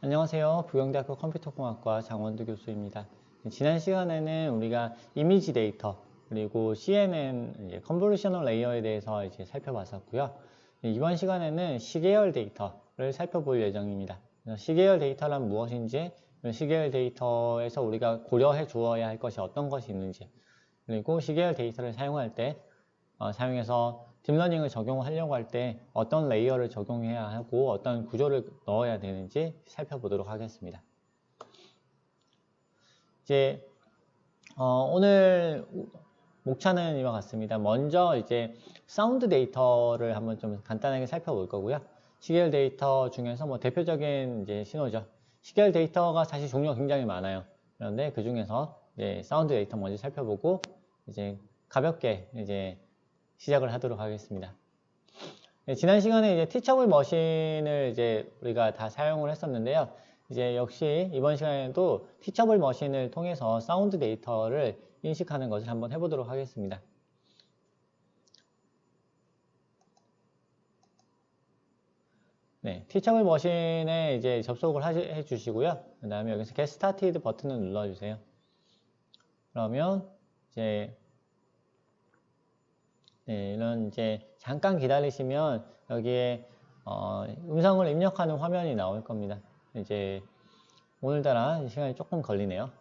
안녕하세요. 부경대학교 컴퓨터공학과 장원두 교수입니다. 지난 시간에는 우리가 이미지 데이터 그리고 CNN 이제 컨볼루셔널 레이어에 대해서 이제 살펴봤었고요. 이번 시간에는 시계열 데이터를 살펴볼 예정입니다. 시계열 데이터란 무엇인지, 시계열 데이터에서 우리가 고려해 주어야 할 것이 어떤 것이 있는지, 그리고 시계열 데이터를 사용할 때 사용해서 딥러닝을 적용하려고 할 때 어떤 레이어를 적용해야 하고 어떤 구조를 넣어야 되는지 살펴보도록 하겠습니다. 이제 오늘 목차는 이와 같습니다. 먼저 이제 사운드 데이터를 한번 좀 간단하게 살펴볼 거고요. 시계열 데이터 중에서 뭐 대표적인 이제 신호죠. 시계열 데이터가 사실 종류가 굉장히 많아요. 그런데 그 중에서 이제 사운드 데이터 먼저 살펴보고 이제 가볍게 이제 시작을 하도록 하겠습니다. 네, 지난 시간에 이제 티처블 머신을 이제 우리가 다 사용을 했었는데요. 이제 역시 이번 시간에도 티처블 머신을 통해서 사운드 데이터를 인식하는 것을 한번 해보도록 하겠습니다. 네, 티처블 머신에 이제 접속을 해 주시고요. 그 다음에 여기서 Get Started 버튼을 눌러주세요. 그러면 이제 네, 이런 이제 잠깐 기다리시면 여기에 음성을 입력하는 화면이 나올 겁니다. 이제 오늘따라 시간이 조금 걸리네요.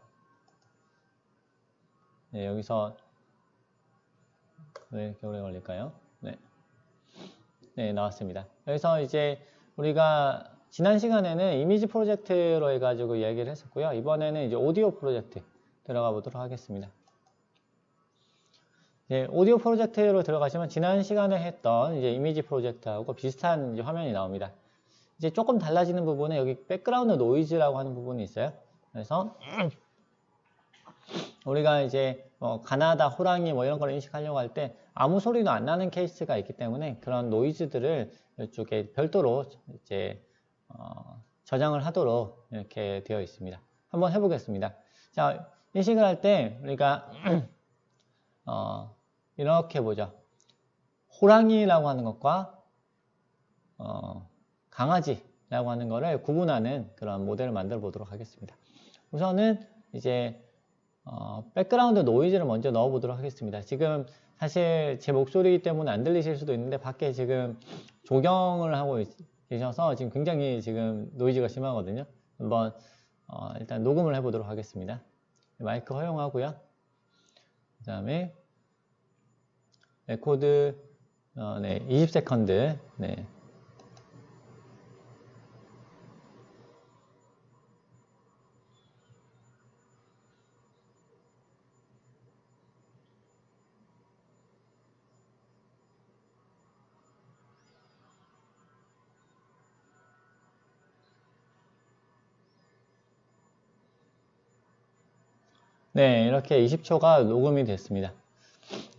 네, 여기서 왜 이렇게 오래 걸릴까요? 네, 네, 나왔습니다. 여기서 이제 우리가 지난 시간에는 이미지 프로젝트로 해가지고 이야기를 했었고요. 이번에는 이제 오디오 프로젝트 들어가 보도록 하겠습니다. 네, 오디오 프로젝트로 들어가시면 지난 시간에 했던 이제 이미지 프로젝트하고 비슷한 이제 화면이 나옵니다. 이제 조금 달라지는 부분은 여기 백그라운드 노이즈라고 하는 부분이 있어요. 그래서 우리가 이제 가나다, 호랑이 뭐 이런 걸 인식하려고 할 때 아무 소리도 안 나는 케이스가 있기 때문에 그런 노이즈들을 이쪽에 별도로 이제 저장을 하도록 이렇게 되어 있습니다. 한번 해보겠습니다. 자, 인식을 할 때 우리가 이렇게 보죠. 호랑이라고 하는 것과 강아지라고 하는 것을 구분하는 그런 모델을 만들어 보도록 하겠습니다. 우선은 이제 백그라운드 노이즈를 먼저 넣어 보도록 하겠습니다. 지금 사실 제 목소리 때문에 안 들리실 수도 있는데 밖에 지금 조경을 하고 계셔서 지금 굉장히 지금 노이즈가 심하거든요. 한번 일단 녹음을 해 보도록 하겠습니다. 마이크 허용하고요. 그 다음에 레코드 네, 20세컨드 네. 네, 이렇게 20초가 녹음이 됐습니다.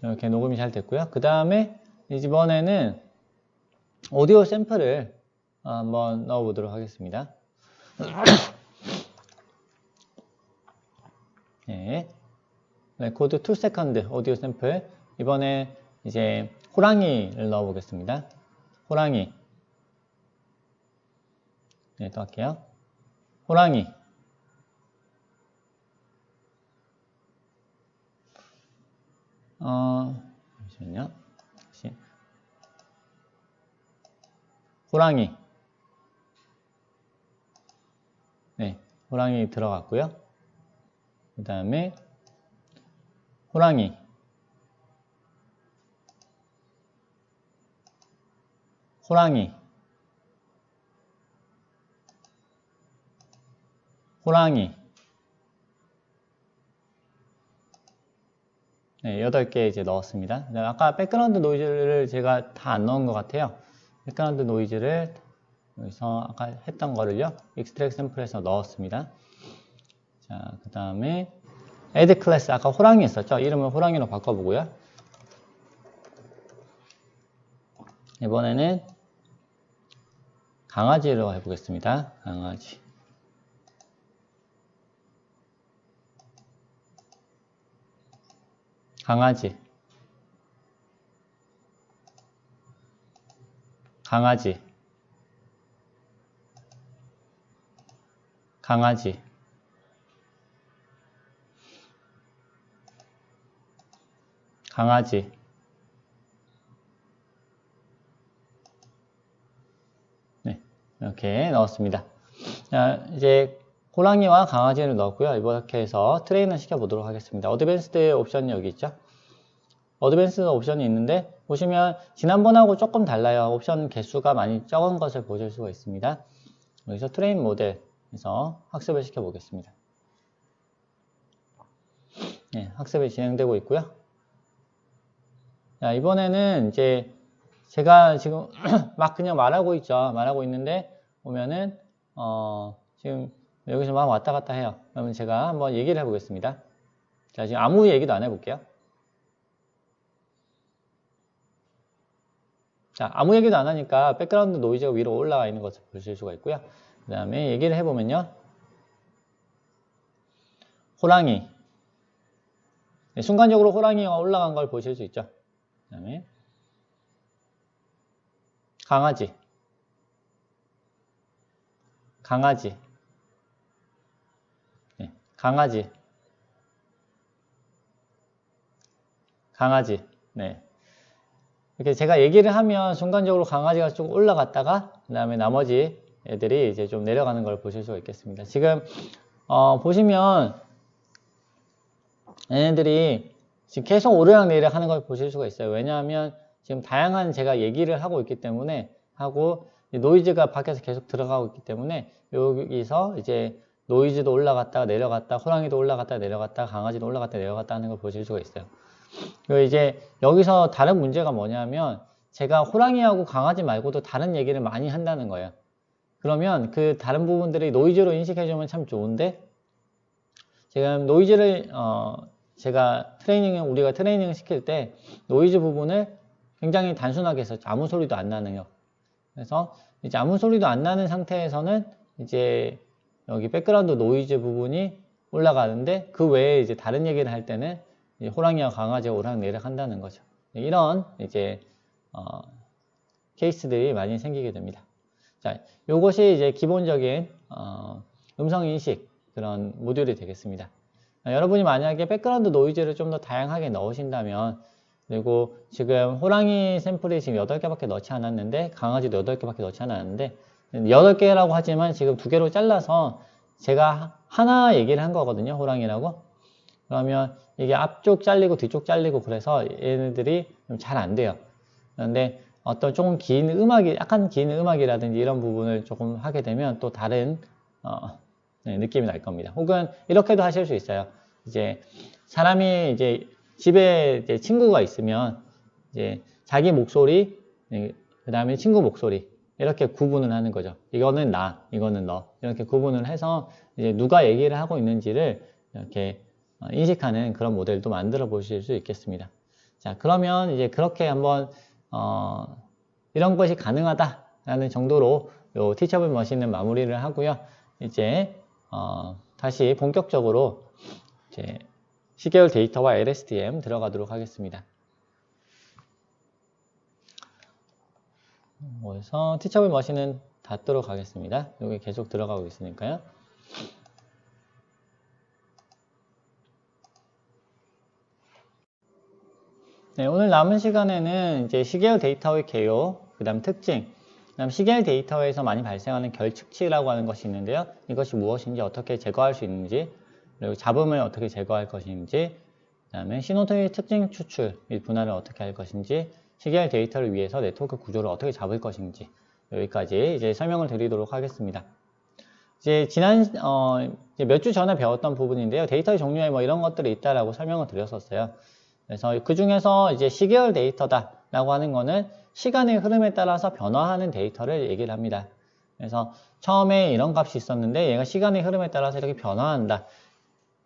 이렇게 녹음이 잘 됐고요. 그 다음에 이번에는 오디오 샘플을 한번 넣어 보도록 하겠습니다. 네. 레코드 2세컨드 오디오 샘플. 이번에 이제 호랑이를 넣어 보겠습니다. 호랑이. 네, 또 할게요. 호랑이. 잠시만요. 다시. 호랑이. 네, 호랑이 들어갔고요. 그 다음에 호랑이. 호랑이. 호랑이. 네, 8개 이제 넣었습니다. 아까 백그라운드 노이즈를 제가 다 안 넣은 것 같아요. 백그라운드 노이즈를 여기서 아까 했던 거를요, 익스트랙 샘플에서 넣었습니다. 자, 그 다음에 add class, 아까 호랑이 했었죠? 이름을 호랑이로 바꿔보고요. 이번에는 강아지로 해보겠습니다. 강아지. 강아지. 강아지. 강아지, 강아지. 네, 이렇게 넣었습니다. 자, 이제 호랑이와 강아지를 넣었고요. 이렇게 해서 트레이너 시켜보도록 하겠습니다. 어드밴스드 옵션이 여기 있죠. 어드밴스드 옵션이 있는데 보시면 지난번하고 조금 달라요. 옵션 개수가 많이 적은 것을 보실 수가 있습니다. 여기서 트레인 모델에서 학습을 시켜보겠습니다. 네, 학습이 진행되고 있고요. 자, 이번에는 이제 제가 지금 막 그냥 말하고 있죠. 말하고 있는데 보면은 지금 여기서 막 왔다 갔다 해요. 그러면 제가 한번 얘기를 해보겠습니다. 자, 지금 아무 얘기도 안 해볼게요. 자, 아무 얘기도 안 하니까 백그라운드 노이즈가 위로 올라가 있는 것을 보실 수가 있고요. 그 다음에 얘기를 해보면요. 호랑이. 네, 순간적으로 호랑이가 올라간 걸 보실 수 있죠. 그 다음에 강아지. 강아지. 네, 강아지. 강아지. 네. 이렇게 제가 얘기를 하면 순간적으로 강아지가 쭉 올라갔다가 그 다음에 나머지 애들이 이제 좀 내려가는 걸 보실 수가 있겠습니다. 지금 보시면 얘네들이 지금 계속 오르락내리락 하는 걸 보실 수가 있어요. 왜냐하면 지금 다양한 제가 얘기를 하고 있기 때문에 하고 노이즈가 밖에서 계속 들어가고 있기 때문에 여기서 이제 노이즈도 올라갔다가 내려갔다, 호랑이도 올라갔다 내려갔다, 강아지도 올라갔다 내려갔다 하는 걸 보실 수가 있어요. 그리고 이제 여기서 다른 문제가 뭐냐면 제가 호랑이하고 강아지 말고도 다른 얘기를 많이 한다는 거예요. 그러면 그 다른 부분들이 노이즈로 인식해주면 참 좋은데 지금 노이즈를 우리가 트레이닝을 시킬 때 노이즈 부분을 굉장히 단순하게 해서 아무 소리도 안 나네요. 그래서 이제 아무 소리도 안 나는 상태에서는 이제 여기 백그라운드 노이즈 부분이 올라가는데 그 외에 이제 다른 얘기를 할 때는 호랑이와 강아지가 오락내락 한다는 거죠. 이런 이제 케이스들이 많이 생기게 됩니다. 자, 요것이 이제 기본적인 음성 인식 그런 모듈이 되겠습니다. 여러분이 만약에 백그라운드 노이즈를 좀 더 다양하게 넣으신다면 그리고 지금 호랑이 샘플이 지금 8개밖에 넣지 않았는데 강아지도 8개밖에 넣지 않았는데 8개라고 하지만 지금 2개로 잘라서 제가 하나 얘기를 한 거거든요. 호랑이라고. 그러면 이게 앞쪽 잘리고 뒤쪽 잘리고 그래서 얘네들이 잘 안 돼요. 그런데 어떤 조금 긴 음악이, 약간 긴 음악이라든지 이런 부분을 조금 하게 되면 또 다른 느낌이 날 겁니다. 혹은 이렇게도 하실 수 있어요. 이제 사람이 이제 집에 이제 친구가 있으면 이제 자기 목소리, 그 다음에 친구 목소리 이렇게 구분을 하는 거죠. 이거는 나, 이거는 너 이렇게 구분을 해서 이제 누가 얘기를 하고 있는지를 이렇게 인식하는 그런 모델도 만들어 보실 수 있겠습니다. 자, 그러면 이제 그렇게 한번 이런 것이 가능하다라는 정도로 요 티처블 머신은 마무리를 하고요. 이제 다시 본격적으로 이제 시계열 데이터와 LSTM 들어가도록 하겠습니다. 그래서 티처블 머신은 닫도록 하겠습니다. 여기 계속 들어가고 있으니까요. 네, 오늘 남은 시간에는 이제 시계열 데이터의 개요, 그 다음 특징, 그 다음 시계열 데이터에서 많이 발생하는 결측치라고 하는 것이 있는데요. 이것이 무엇인지 어떻게 제거할 수 있는지, 그리고 잡음을 어떻게 제거할 것인지, 그 다음에 신호등의 특징 추출 및 분할을 어떻게 할 것인지, 시계열 데이터를 위해서 네트워크 구조를 어떻게 잡을 것인지 여기까지 이제 설명을 드리도록 하겠습니다. 이제 지난 이제 몇 주 전에 배웠던 부분인데요. 데이터의 종류에 뭐 이런 것들이 있다라고 설명을 드렸었어요. 그래서 그 중에서 이제 시계열 데이터다라고 하는 거는 시간의 흐름에 따라서 변화하는 데이터를 얘기를 합니다. 그래서 처음에 이런 값이 있었는데 얘가 시간의 흐름에 따라서 이렇게 변화한다.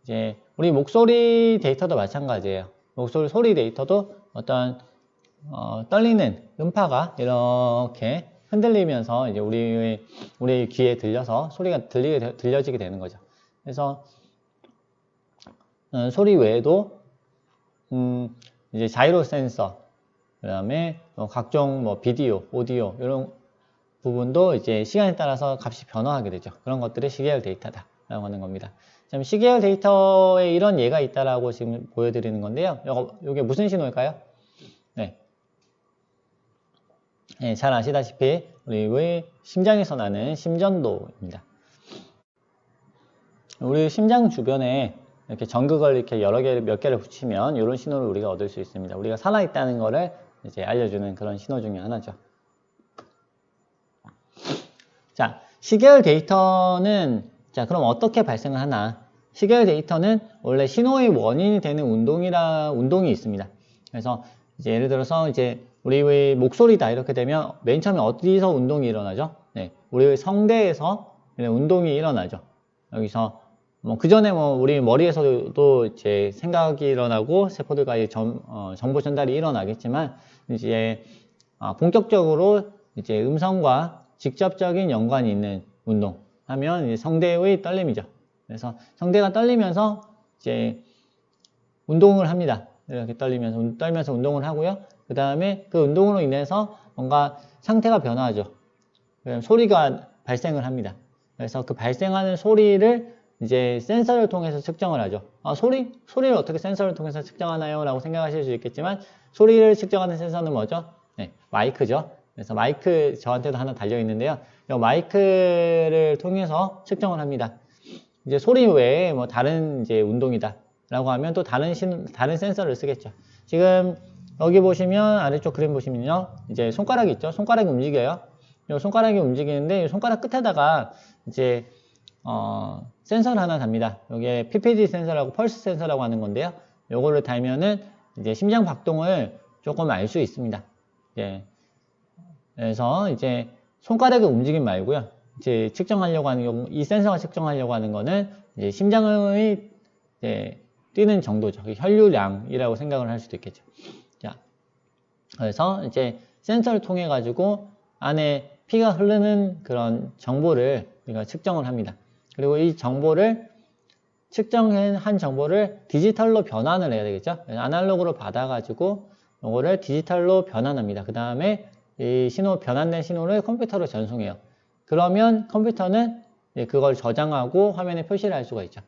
이제 우리 목소리 데이터도 마찬가지예요. 목소리 소리 데이터도 어떤 떨리는 음파가 이렇게 흔들리면서 이제 우리 귀에 들려서 소리가 들려지게 되는 거죠. 그래서 소리 외에도 이제 자이로 센서, 그 다음에 각종 뭐 비디오, 오디오 이런 부분도 이제 시간에 따라서 값이 변화하게 되죠. 그런 것들이 시계열 데이터다 라고 하는 겁니다. 지금 시계열 데이터에 이런 예가 있다라고 지금 보여드리는 건데요. 이게 무슨 신호일까요? 네. 네, 잘 아시다시피 우리의 심장에서 나는 심전도입니다. 우리 심장 주변에 이렇게 전극을 이렇게 몇 개를 붙이면 이런 신호를 우리가 얻을 수 있습니다. 우리가 살아있다는 거를 이제 알려주는 그런 신호 중에 하나죠. 자, 시계열 데이터는 자, 그럼 어떻게 발생을 하나? 시계열 데이터는 원래 신호의 원인이 되는 운동이 있습니다. 그래서 이제 예를 들어서 이제 우리의 목소리다 이렇게 되면 맨 처음에 어디서 운동이 일어나죠? 네, 우리의 성대에서 운동이 일어나죠. 여기서 뭐 그 전에 뭐 우리 머리에서도 이제 생각이 일어나고 세포들과의 정보 전달이 일어나겠지만 이제 본격적으로 이제 음성과 직접적인 연관이 있는 운동 하면 이제 성대의 떨림이죠. 그래서 성대가 떨리면서 이제 운동을 합니다. 이렇게 떨면서 운동을 하고요. 그 다음에 그 운동으로 인해서 뭔가 상태가 변화하죠. 소리가 발생을 합니다. 그래서 그 발생하는 소리를 이제 센서를 통해서 측정을 하죠. 소리를 어떻게 센서를 통해서 측정하나요? 라고 생각하실 수 있겠지만 소리를 측정하는 센서는 뭐죠? 네, 마이크죠. 그래서 마이크 저한테도 하나 달려 있는데요. 이 마이크를 통해서 측정을 합니다. 이제 소리 외에 뭐 다른 이제 운동이다 라고 하면 또 다른 센서를 쓰겠죠. 지금 여기 보시면 아래쪽 그림 보시면요. 이제 손가락이 있죠. 손가락이 움직여요. 이 손가락이 움직이는데 이 손가락 끝에다가 이제 센서를 하나 답니다. 여기에 PPG 센서라고 펄스 센서라고 하는 건데요. 요거를 달면은 이제 심장 박동을 조금 알 수 있습니다. 그래서 이제 손가락의 움직임 말고요. 이제 측정하려고 하는 경우, 이 센서가 측정하려고 하는 거는 이제 심장의 이제 뛰는 정도죠. 혈류량이라고 생각을 할 수도 있겠죠. 자, 그래서 이제 센서를 통해 가지고 안에 피가 흐르는 그런 정보를 우리가 측정을 합니다. 그리고 이 정보를 측정한 정보를 디지털로 변환을 해야 되겠죠. 아날로그로 받아가지고 이거를 디지털로 변환합니다. 그 다음에 이 변환된 신호를 컴퓨터로 전송해요. 그러면 컴퓨터는 그걸 저장하고 화면에 표시를 할 수가 있죠.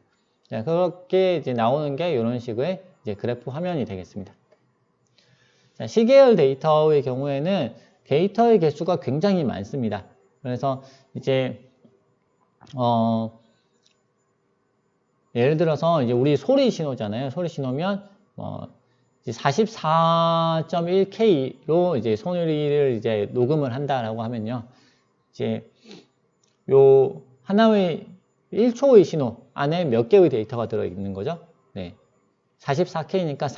자, 그렇게 이제 나오는 게 이런 식의 이제 그래프 화면이 되겠습니다. 자, 시계열 데이터의 경우에는 데이터의 개수가 굉장히 많습니다. 그래서 이제 예를 들어서 이제 우리 소리 신호잖아요. 소리 신호면 44.1K로 이제 소리를 이제 녹음을 한다라고 하면요. 이제 요 하나의 1초의 신호 안에 몇 개의 데이터가 들어 있는 거죠? 네. 44K니까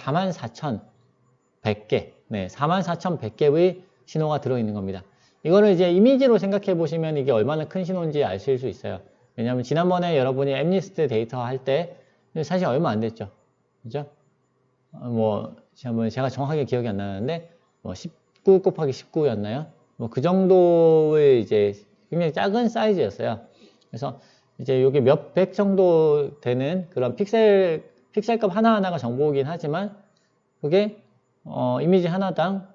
44,100개. 네, 44,100개의 신호가 들어 있는 겁니다. 이거를 이제 이미지로 생각해 보시면 이게 얼마나 큰 신호인지 아실 수 있어요. 왜냐하면 지난번에 여러분이 앱리스트 데이터 할 때 사실 얼마 안 됐죠. 그죠? 제가 정확하게 기억이 안 나는데 19 곱하기 19였나요? 그 정도의 이제 굉장히 작은 사이즈였어요. 그래서 이제 여기 몇 백 정도 되는 그런 픽셀값 하나하나가 정보이긴 하지만 그게 이미지 하나당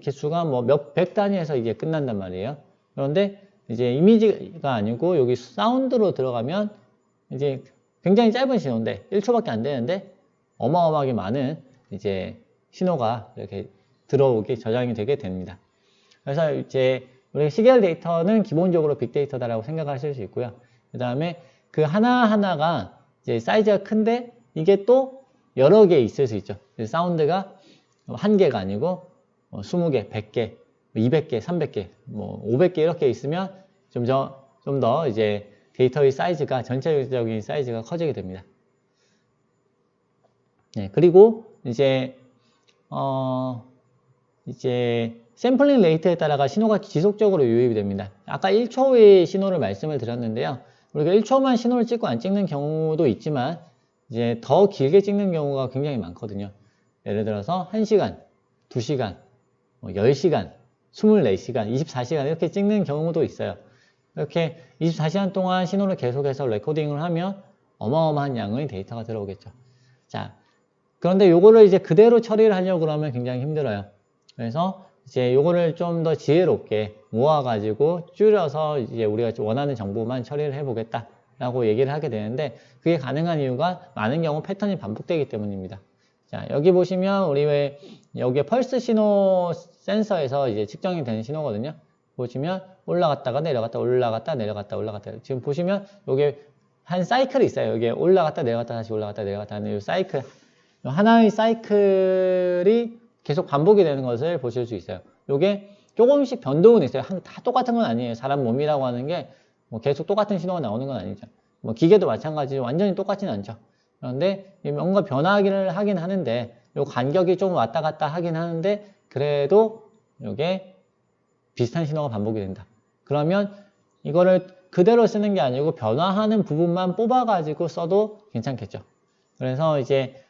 개수가 몇 백 단위에서 이게 끝난단 말이에요. 그런데 이제 이미지가 아니고 여기 사운드로 들어가면 이제 굉장히 짧은 신호인데 1초밖에 안 되는데 어마어마하게 많은 이제 신호가 이렇게 들어오게 저장이 되게 됩니다. 그래서 이제 우리 시계열 데이터는 기본적으로 빅데이터다라고 생각하실 수 있고요. 그 다음에 그 하나하나가 이제 사이즈가 큰데 이게 또 여러 개 있을 수 있죠. 사운드가 한 개가 아니고 20개, 100개, 200개, 300개, 500개 이렇게 있으면 좀 더 이제 데이터의 사이즈가 전체적인 사이즈가 커지게 됩니다. 네, 그리고 이제 샘플링 레이트에 따라가 신호가 지속적으로 유입이 됩니다. 아까 1초의 신호를 말씀을 드렸는데요. 우리가 1초만 신호를 찍고 안 찍는 경우도 있지만 이제 더 길게 찍는 경우가 굉장히 많거든요. 예를 들어서 1시간, 2시간, 10시간, 24시간, 24시간 이렇게 찍는 경우도 있어요. 이렇게 24시간 동안 신호를 계속해서 레코딩을 하면 어마어마한 양의 데이터가 들어오겠죠. 자, 그런데 요거를 이제 그대로 처리를 하려고 그러면 굉장히 힘들어요. 그래서 이제 요거를 좀 더 지혜롭게 모아가지고 줄여서 이제 우리가 원하는 정보만 처리를 해보겠다 라고 얘기를 하게 되는데, 그게 가능한 이유가 많은 경우 패턴이 반복되기 때문입니다. 자, 여기 보시면 우리 왜 여기에 펄스 신호 센서에서 이제 측정이 되는 신호거든요. 보시면 올라갔다가 내려갔다 올라갔다 내려갔다 올라갔다. 지금 보시면 요게 한 사이클이 있어요. 여기에 올라갔다 내려갔다 다시 올라갔다 내려갔다 하는 이 사이클. 하나의 사이클이 계속 반복이 되는 것을 보실 수 있어요. 요게 조금씩 변동은 있어요. 다 똑같은 건 아니에요. 사람 몸이라고 하는 게 뭐 계속 똑같은 신호가 나오는 건 아니죠. 뭐 기계도 마찬가지로 완전히 똑같지는 않죠. 그런데 뭔가 변화를 하긴 하는데, 요 간격이 좀 왔다 갔다 하긴 하는데, 그래도 요게 비슷한 신호가 반복이 된다. 그러면 이거를 그대로 쓰는 게 아니고 변화하는 부분만 뽑아가지고 써도 괜찮겠죠. 그래서 이제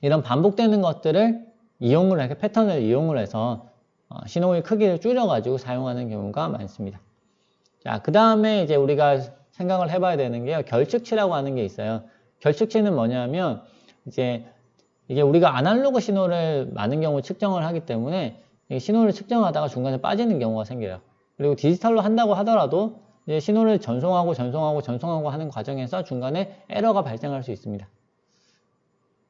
이런 반복되는 것들을 이용을 해서 패턴을 이용을 해서 신호의 크기를 줄여가지고 사용하는 경우가 많습니다. 자, 그 다음에 이제 우리가 생각을 해봐야 되는 게요, 결측치라고 하는 게 있어요. 결측치는 뭐냐면 이제 이게 우리가 아날로그 신호를 많은 경우 측정을 하기 때문에 신호를 측정하다가 중간에 빠지는 경우가 생겨요. 그리고 디지털로 한다고 하더라도 이제 신호를 전송하고 하는 과정에서 중간에 에러가 발생할 수 있습니다.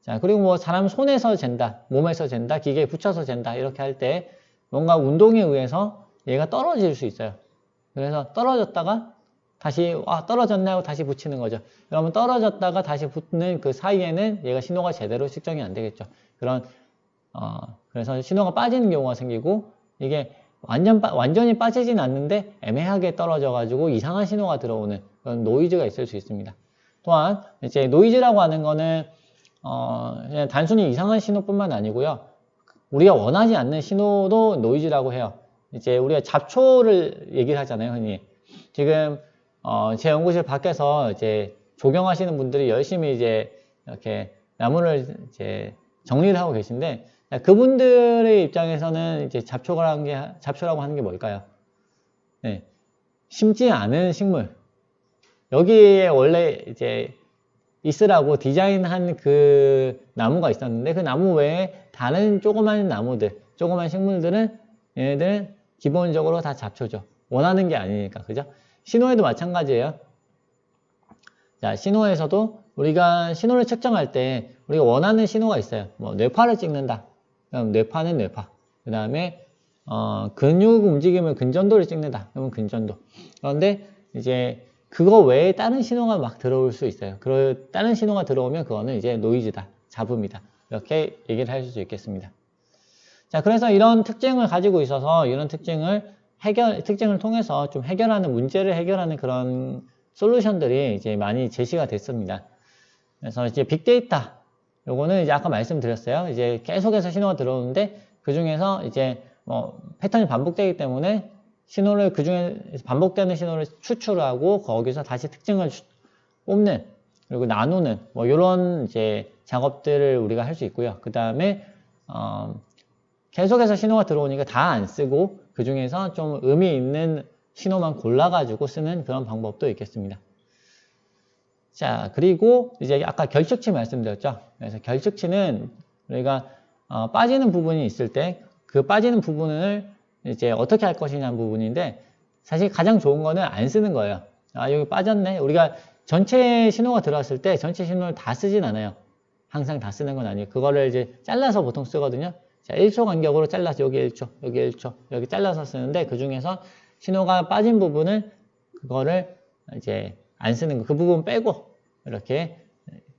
자, 그리고 뭐 사람 손에서 잰다, 몸에서 잰다, 기계에 붙여서 잰다 이렇게 할 때 뭔가 운동에 의해서 얘가 떨어질 수 있어요. 그래서 떨어졌다가 다시 떨어졌나요? 다시 붙이는 거죠. 그러면 떨어졌다가 다시 붙는 그 사이에는 얘가 신호가 제대로 측정이 안 되겠죠. 그래서 신호가 빠지는 경우가 생기고, 이게 완전히 빠지진 않는데 애매하게 떨어져가지고 이상한 신호가 들어오는 그런 노이즈가 있을 수 있습니다. 또한 이제 노이즈라고 하는 거는 그냥 단순히 이상한 신호뿐만 아니고요, 우리가 원하지 않는 신호도 노이즈라고 해요. 이제 우리가 잡초를 얘기를 하잖아요, 흔히. 지금 제 연구실 밖에서 이제 조경하시는 분들이 열심히 이제 이렇게 나무를 이제 정리를 하고 계신데, 그분들의 입장에서는 이제 잡초라고 하는 게 뭘까요? 네, 심지 않은 식물. 여기에 원래 이제 있으라고 디자인한 그 나무가 있었는데, 그 나무 외에 다른 조그만 나무들, 조그만 식물들은 얘네들 기본적으로 다 잡초죠. 원하는 게 아니니까, 그죠? 신호에도 마찬가지예요. 자, 신호에서도 우리가 신호를 측정할 때 우리가 원하는 신호가 있어요. 뭐 뇌파를 찍는다. 그럼 뇌파는 뇌파. 그 다음에 근육 움직임을 근전도를 찍는다. 그러면 근전도. 그런데 이제 그거 외에 다른 신호가 막 들어올 수 있어요. 다른 신호가 들어오면 그거는 이제 노이즈다, 잡음이다. 이렇게 얘기를 할 수 있겠습니다. 자, 그래서 이런 특징을 가지고 있어서 이런 특징을 통해서 좀 문제를 해결하는 그런 솔루션들이 이제 많이 제시가 됐습니다. 그래서 이제 빅데이터, 요거는 이제 아까 말씀드렸어요. 이제 계속해서 신호가 들어오는데 그 중에서 이제 패턴이 반복되기 때문에 그 중에 반복되는 신호를 추출하고 거기서 다시 특징을 뽑는, 그리고 나누는 이런 이제 작업들을 우리가 할 수 있고요. 그 다음에 계속해서 신호가 들어오니까 다 안 쓰고 그 중에서 좀 의미 있는 신호만 골라가지고 쓰는 그런 방법도 있겠습니다. 자, 그리고 이제 아까 결측치 말씀드렸죠. 그래서 결측치는 우리가 빠지는 부분이 있을 때 그 빠지는 부분을 이제 어떻게 할 것이냐는 부분인데, 사실 가장 좋은 거는 안 쓰는 거예요. 여기 빠졌네. 우리가 전체 신호가 들어왔을 때 전체 신호를 다 쓰진 않아요. 항상 다 쓰는 건 아니에요. 그거를 이제 잘라서 보통 쓰거든요. 자, 1초 간격으로 잘라서 여기 1초, 여기 1초, 여기 잘라서 쓰는데, 그 중에서 신호가 빠진 부분을 그거를 이제 안 쓰는 거, 그 부분 빼고 이렇게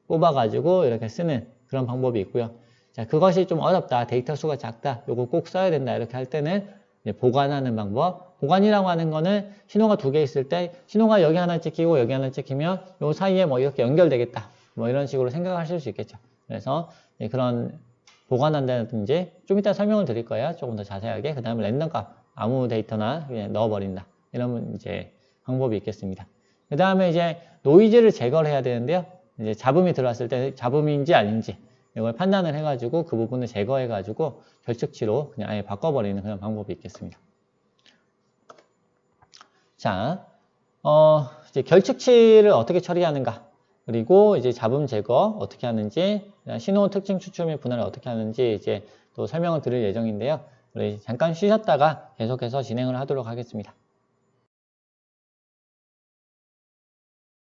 뽑아가지고 이렇게 쓰는 그런 방법이 있고요. 자, 그것이 좀 어렵다, 데이터 수가 작다, 요거 꼭 써야 된다 이렇게 할 때는 이제 보관하는 방법. 보관이라고 하는 거는 신호가 두 개 있을 때 신호가 여기 하나 찍히고 여기 하나 찍히면 요 사이에 이렇게 연결되겠다, 이런 식으로 생각하실 수 있겠죠. 그래서 그런 보관한다든지 좀 이따 설명을 드릴 거예요. 조금 더 자세하게. 그 다음에 랜덤 값, 아무 데이터나 그냥 넣어버린다. 이런 이제 방법이 있겠습니다. 그 다음에 이제 노이즈를 제거를 해야 되는데요. 이제 잡음이 들어왔을 때 잡음인지 아닌지 이걸 판단을 해가지고 그 부분을 제거해가지고 결측치로 그냥 아예 바꿔버리는 그런 방법이 있겠습니다. 자, 이제 결측치를 어떻게 처리하는가, 그리고 이제 잡음 제거 어떻게 하는지, 신호 특징 추출 및 분할을 어떻게 하는지 이제 또 설명을 드릴 예정인데요. 우리 잠깐 쉬셨다가 계속해서 진행을 하도록 하겠습니다.